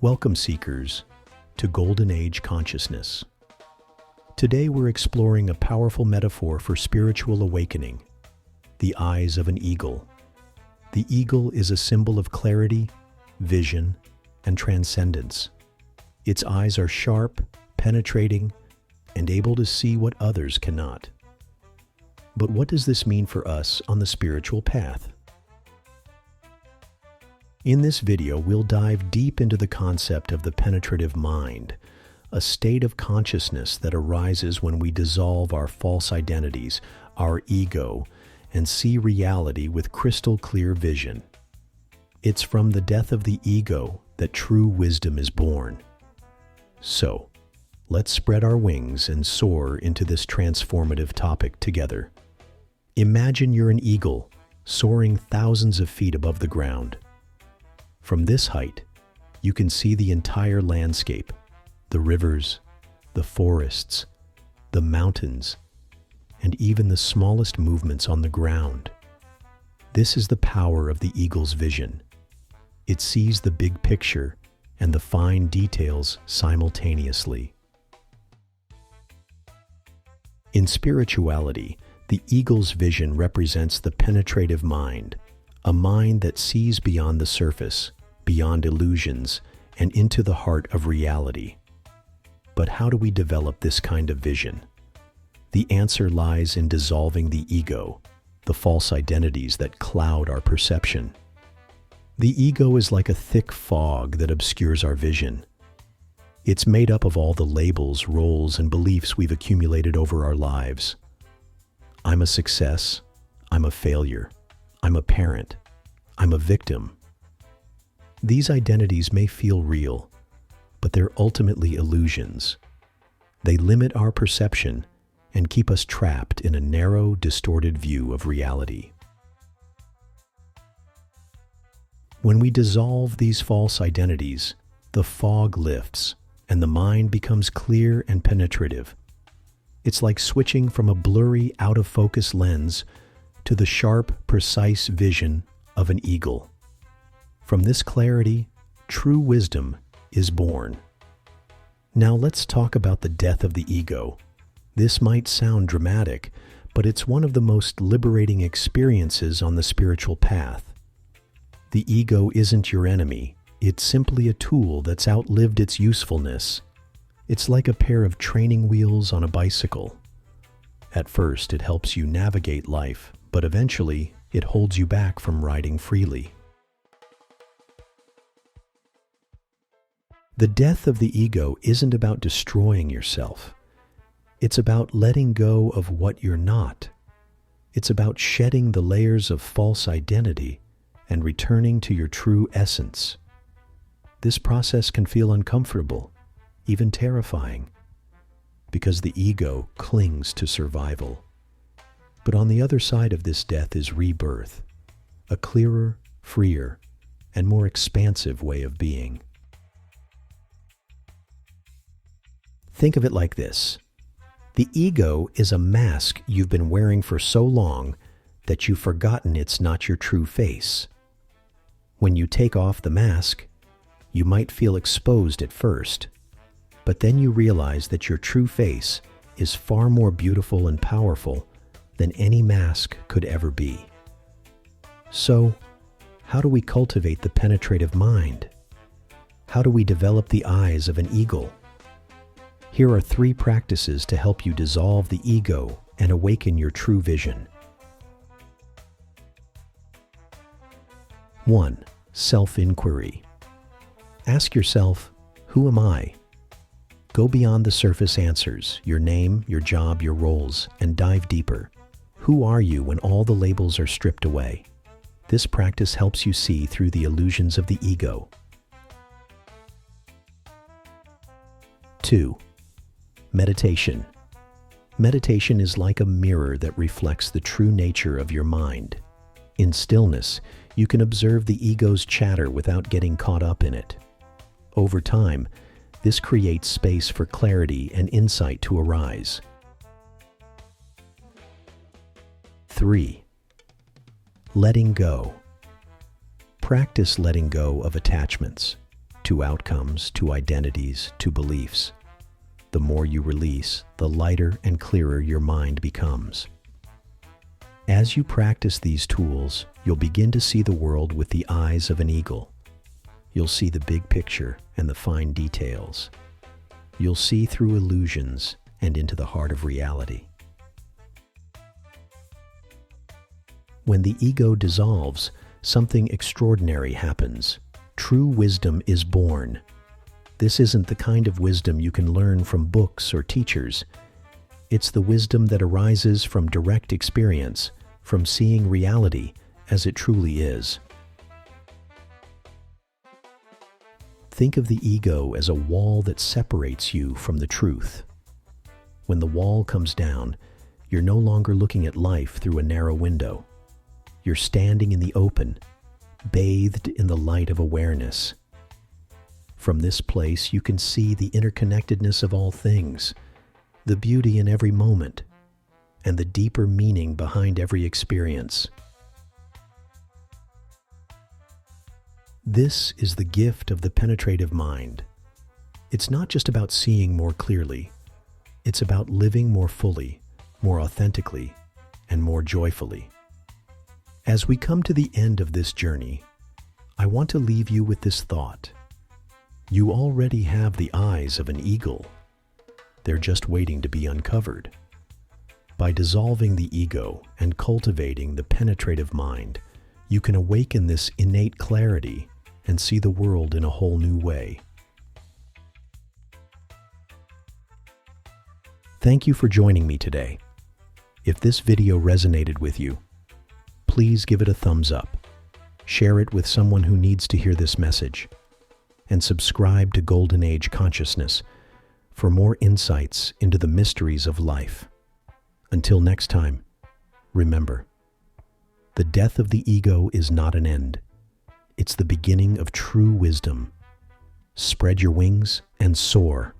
Welcome, seekers, to GoldenAge consciousness. Today we're exploring a powerful metaphor for spiritual awakening, the eyes of an eagle. The eagle is a symbol of clarity, vision, and transcendence. Its eyes are sharp, penetrating, and able to see what others cannot. But what does this mean for us on the spiritual path? In this video, we'll dive deep into the concept of the penetrative mind, a state of consciousness that arises when we dissolve our false identities, our ego, and see reality with crystal clear vision. It's from the death of the ego that true wisdom is born. So, let's spread our wings and soar into this transformative topic together. Imagine you're an eagle, soaring thousands of feet above the ground. From this height, you can see the entire landscape, the rivers, the forests, the mountains, and even the smallest movements on the ground. This is the power of the eagle's vision. It sees the big picture and the fine details simultaneously. In spirituality, the eagle's vision represents the penetrative mind, a mind that sees beyond the surface, beyond illusions, and into the heart of reality. But how do we develop this kind of vision? The answer lies in dissolving the ego, the false identities that cloud our perception. The ego is like a thick fog that obscures our vision. It's made up of all the labels, roles, and beliefs we've accumulated over our lives. I'm a success. I'm a failure. I'm a parent. I'm a victim. These identities may feel real, but they're ultimately illusions. They limit our perception and keep us trapped in a narrow, distorted view of reality. When we dissolve these false identities, the fog lifts and the mind becomes clear and penetrative. It's like switching from a blurry, out-of-focus lens to the sharp, precise vision of an eagle. From this clarity, true wisdom is born. Now let's talk about the death of the ego. This might sound dramatic, but it's one of the most liberating experiences on the spiritual path. The ego isn't your enemy. It's simply a tool that's outlived its usefulness. It's like a pair of training wheels on a bicycle. At first, it helps you navigate life, but eventually, it holds you back from riding freely. The death of the ego isn't about destroying yourself. It's about letting go of what you're not. It's about shedding the layers of false identity and returning to your true essence. This process can feel uncomfortable, even terrifying, because the ego clings to survival. But on the other side of this death is rebirth, a clearer, freer, and more expansive way of being. Think of it like this. The ego is a mask you've been wearing for so long that you've forgotten it's not your true face. When you take off the mask, you might feel exposed at first, but then you realize that your true face is far more beautiful and powerful than any mask could ever be. So, how do we cultivate the penetrative mind? How do we develop the eyes of an eagle? Here are 3 practices to help you dissolve the ego and awaken your true vision. 1. Self-inquiry. Ask yourself, who am I? Go beyond the surface answers, your name, your job, your roles, and dive deeper. Who are you when all the labels are stripped away? This practice helps you see through the illusions of the ego. 2. Meditation. Meditation is like a mirror that reflects the true nature of your mind. In stillness, you can observe the ego's chatter without getting caught up in it. Over time, this creates space for clarity and insight to arise. 3. Letting go. Practice letting go of attachments. to outcomes, to identities, to beliefs. The more you release, the lighter and clearer your mind becomes. As you practice these tools, you'll begin to see the world with the eyes of an eagle. You'll see the big picture and the fine details. You'll see through illusions and into the heart of reality. When the ego dissolves, something extraordinary happens. True wisdom is born. This isn't the kind of wisdom you can learn from books or teachers. It's the wisdom that arises from direct experience, from seeing reality as it truly is. Think of the ego as a wall that separates you from the truth. When the wall comes down, you're no longer looking at life through a narrow window. You're standing in the open, bathed in the light of awareness. From this place, you can see the interconnectedness of all things, the beauty in every moment, and the deeper meaning behind every experience. This is the gift of the penetrative mind. It's not just about seeing more clearly. It's about living more fully, more authentically, and more joyfully. As we come to the end of this journey, I want to leave you with this thought. You already have the eyes of an eagle. They're just waiting to be uncovered. By dissolving the ego and cultivating the penetrative mind, you can awaken this innate clarity and see the world in a whole new way. Thank you for joining me today. If this video resonated with you, please give it a thumbs up. Share it with someone who needs to hear this message. And subscribe to GoldenAge Consciousness for more insights into the mysteries of life. Until next time, remember, the death of the ego is not an end. It's the beginning of true wisdom. Spread your wings and soar.